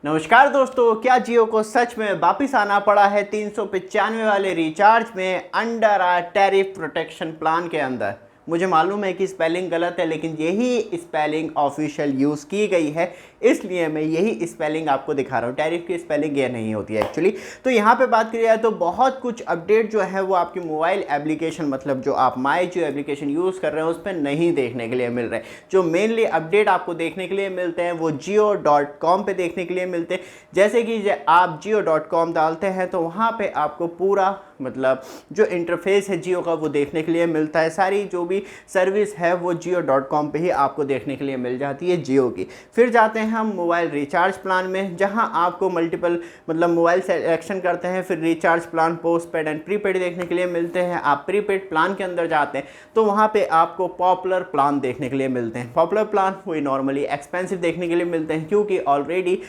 नमस्कार दोस्तों, क्या जियो को सच में वापिस आना पड़ा है 395 वाले रिचार्ज में अंडर आ टैरिफ प्रोटेक्शन प्लान के अंदर। मुझे मालूम है कि स्पेलिंग गलत है, लेकिन यही स्पेलिंग ऑफिशियल यूज़ की गई है, इसलिए मैं यही स्पेलिंग आपको दिखा रहा हूँ। टैरिफ की स्पेलिंग ये नहीं होती है एक्चुअली। तो यहाँ पे बात करी जाए तो बहुत कुछ अपडेट जो है वो आपकी मोबाइल एप्लीकेशन, मतलब जो आप माई जियो एप्लीकेशन यूज़ कर रहे हैं उस पर नहीं देखने के लिए मिल रहे हैं। जो मेनली अपडेट आपको देखने के लिए मिलते हैं वो जियो.com पे देखने के लिए मिलते हैं। जैसे कि आप जियो.com डालते हैं तो वहाँ पे आपको पूरा मतलब जो इंटरफेस है जियो का वो देखने के लिए मिलता है। सारी जो भी सर्विस है वो जियो.com पे ही आपको देखने के लिए मिल जाती है जियो की। फिर जाते हैं हम मोबाइल रिचार्ज प्लान में, जहां आपको मल्टीपल मतलब मोबाइल सेलेक्शन करते हैं, फिर recharge plan post paid and prepaid देखने के लिए मिलते हैं। आप प्रीपेड प्लान के अंदर जाते हैं तो वहाँ पे आपको पॉपुलर प्लान देखने के लिए मिलते हैं। पॉपुलर प्लान वही नॉर्मली एक्सपेंसिव देखने के लिए मिलते हैं, क्योंकि ऑलरेडी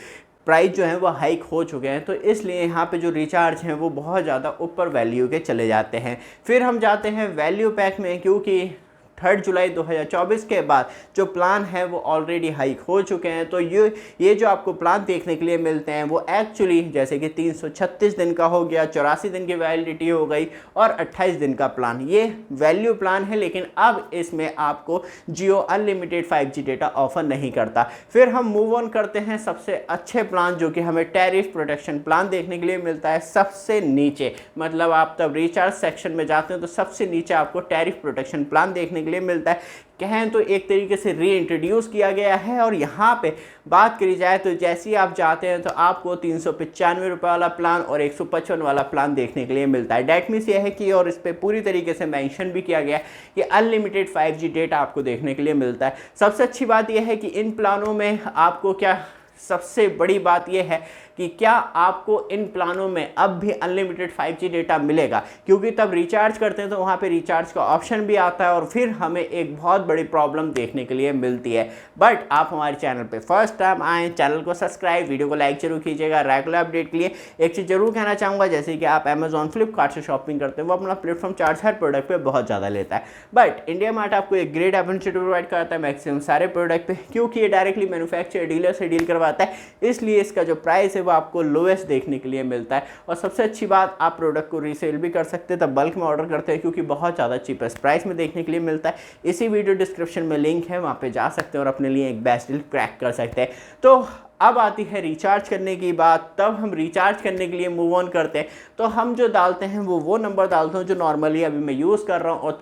प्राइस जो है वो हाइक हो चुके हैं, तो इसलिए यहाँ पे जो रिचार्ज हैं वो बहुत ज़्यादा ऊपर वैल्यू के चले जाते हैं। फिर हम जाते हैं वैल्यू पैक में, क्योंकि 3 जुलाई 2024 के बाद जो प्लान है वो ऑलरेडी हाइक हो चुके हैं। तो ये जो आपको प्लान देखने के लिए मिलते हैं वो एक्चुअली जैसे कि 336 दिन का हो गया, 84 दिन की वैलिडिटी हो गई और 28 दिन का प्लान, ये वैल्यू प्लान है। लेकिन अब इसमें आपको जियो अनलिमिटेड 5G डेटा ऑफर नहीं करता। फिर हम मूव ऑन करते हैं सबसे अच्छे प्लान, जो कि हमें टैरिफ प्रोटेक्शन प्लान देखने के लिए मिलता है सबसे नीचे। मतलब आप तब रिचार्ज सेक्शन में जाते हैं तो सबसे नीचे आपको टैरिफ प्रोटेक्शन प्लान देखने लिए मिलता है। कहें तो एक तरीके से री इंट्रोड्यूस किया गया है। और यहाँ पे बात करी जाए तो जैसे ही आप जाते हैं तो आपको 395 रुपये वाला प्लान और 155 वाला प्लान देखने के लिए मिलता है। डैट मीन्स ये है कि, और इस पर पूरी तरीके से मेंशन भी किया गया है कि अनलिमिटेड 5G डेटा आपको देखने के लिए मिलता है। सबसे अच्छी बात यह है कि इन प्लानों में आपको क्या, सबसे बड़ी बात यह है कि क्या आपको इन प्लानों में अब भी अनलिमिटेड 5G डेटा मिलेगा, क्योंकि तब रिचार्ज करते हैं तो वहाँ पे रिचार्ज का ऑप्शन भी आता है और फिर हमें एक बहुत बड़ी प्रॉब्लम देखने के लिए मिलती है। बट आप हमारे चैनल पे फर्स्ट टाइम आए, चैनल को सब्सक्राइब, वीडियो को लाइक जरूर कीजिएगा। रेगुलर अपडेट के लिए एक चीज़ जरूर कहना चाहूँगा, जैसे कि आप अमेजॉन फ्लिपकार्ट से शॉपिंग करते हैं, वो अपना प्लेटफॉर्म चार्ज हर प्रोडक्ट पर बहुत ज़्यादा लेता है। बट इंडिया मार्ट आपको एक ग्रेट अपॉर्चुनिटी प्रोवाइड करता है मैक्सिमम सारे प्रोडक्ट पे, क्योंकि ये डायरेक्टली मैन्युफैक्चर डीलर से डील करवाता है, इसलिए इसका जो प्राइस है वो आपको लोएस्ट देखने के लिए मिलता है। और सबसे अच्छी बात, आप प्रोडक्ट को रीसेल भी कर सकते हैं, तब बल्क में ऑर्डर करते हैं, क्योंकि बहुत ज़्यादा चीपेस्ट प्राइस में देखने के लिए मिलता है। इसी वीडियो डिस्क्रिप्शन में लिंक है, वहाँ पे जा सकते हैं और अपने लिए एक बेस्ट डील क्रैक कर सकते हैं। तो अब आती है रिचार्ज करने की बात। तब हम रिचार्ज करने के लिए मूव ऑन करते हैं तो हम जो डालते हैं वो नंबर डालते हैं जो नॉर्मली अभी मैं यूज़ कर रहा हूँ, और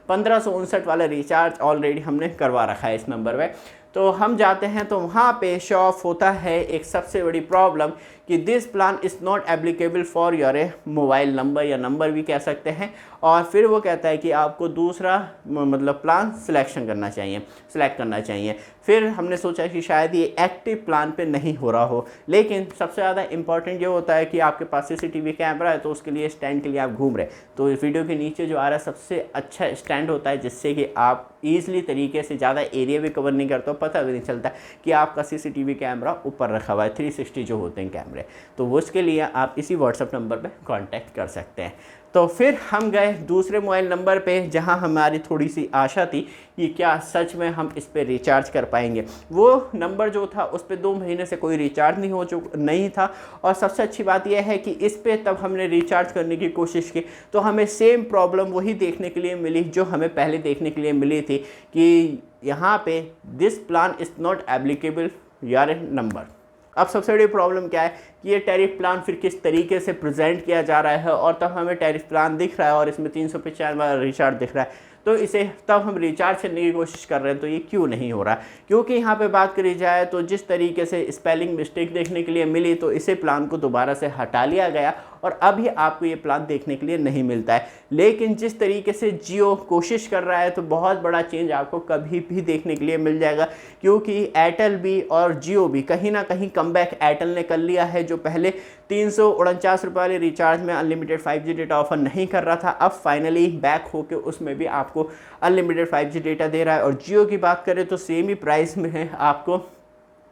1559 वाला रिचार्ज ऑलरेडी हमने करवा रखा है इस नंबर पे। तो हम जाते हैं तो वहाँ पे शो ऑफ होता है एक सबसे बड़ी प्रॉब्लम कि this plan is not applicable for your mobile number, या नंबर भी कह सकते हैं। और फिर वो कहता है कि आपको दूसरा मतलब प्लान सिलेक्ट करना चाहिए। फिर हमने सोचा कि शायद ये एक्टिव प्लान पे नहीं हो रहा हो, लेकिन सबसे ज़्यादा इंपॉर्टेंट ये होता है कि आपके पास CCTV कैमरा है, तो उसके लिए स्टैंड के लिए आप घूम रहे, तो इस वीडियो के नीचे जो आ रहा है सबसे अच्छा स्टैंड होता है, जिससे कि आप ईजिली तरीके से ज़्यादा एरिया भी कवर नहीं करते हो, पता भी नहीं चलता कि आपका CCTV कैमरा ऊपर रखा हुआ है, 360 जो होते हैं कैमरे। तो वो उसके लिए आप इसी व्हाट्सएप नंबर पे कांटेक्ट कर सकते हैं। तो फिर हम गए दूसरे मोबाइल नंबर पे, जहां हमारी थोड़ी सी आशा थी कि क्या सच में हम इस पे रिचार्ज कर पाएंगे। वो नंबर जो था उस पे 2 महीने से कोई रिचार्ज नहीं था। और सबसे अच्छी बात यह है कि इस पे तब हमने रिचार्ज करने की कोशिश की तो हमें सेम प्रॉब्लम वही देखने के लिए मिली जो हमें पहले देखने के लिए मिली थी, कि यहाँ पे this plan is not applicable your number. अब सबसे बड़ी प्रॉब्लम क्या है कि ये टैरिफ प्लान फिर किस तरीके से प्रेजेंट किया जा रहा है, और तब हमें टैरिफ प्लान दिख रहा है और इसमें 395 वाला रिचार्ज दिख रहा है, तो इसे तब हम रिचार्ज करने की कोशिश कर रहे हैं, तो ये क्यों नहीं हो रहा। क्योंकि यहाँ पे बात करी जाए तो जिस तरीके से स्पेलिंग मिस्टेक देखने के लिए मिली, तो इसे प्लान को दोबारा से हटा लिया गया और अभी आपको ये प्लान देखने के लिए नहीं मिलता है। लेकिन जिस तरीके से जियो कोशिश कर रहा है तो बहुत बड़ा चेंज आपको कभी भी देखने के लिए मिल जाएगा, क्योंकि एयरटेल भी और जियो भी कहीं ना कहीं कमबैक एयरटेल ने कर लिया है, जो पहले 349 रुपये वाले रिचार्ज में अनलिमिटेड 5G डेटा ऑफर नहीं कर रहा था, अब फाइनली बैक होकर उसमें भी आपको अनलिमिटेड 5G डेटा दे रहा है। और जियो की बात करें तो सेम ही प्राइस में है, आपको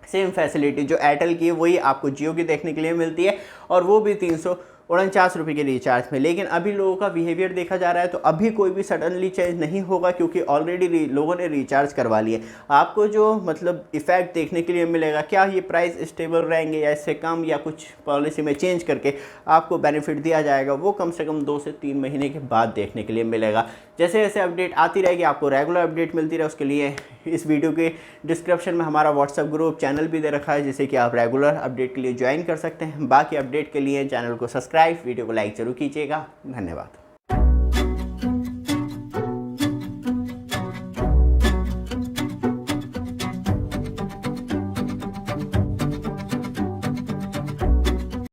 सेम फैसिलिटी जो एयरटेल की है वही आपको जियो की देखने के लिए मिलती है, और वो भी 49 रुपये के रिचार्ज में। लेकिन अभी लोगों का बिहेवियर देखा जा रहा है तो अभी कोई भी सडनली चेंज नहीं होगा, क्योंकि ऑलरेडी लोगों ने रिचार्ज करवा लिए। आपको जो मतलब इफ़ेक्ट देखने के लिए मिलेगा, क्या ये प्राइस स्टेबल रहेंगे या इससे कम, या कुछ पॉलिसी में चेंज करके आपको बेनिफिट दिया जाएगा, वो कम से कम 2 से 3 महीने के बाद देखने के लिए मिलेगा। जैसे जैसे अपडेट आती रहेगी, आपको रेगुलर अपडेट मिलती रहे, उसके लिए इस वीडियो के डिस्क्रिप्शन में हमारा व्हाट्सएप ग्रुप चैनल भी दे रखा है, जिसे कि आप रेगुलर अपडेट के लिए ज्वाइन कर सकते हैं। बाकी अपडेट के लिए चैनल को सब्सक्राइब, वीडियो को लाइक ज़रूर कीजिएगा। धन्यवाद।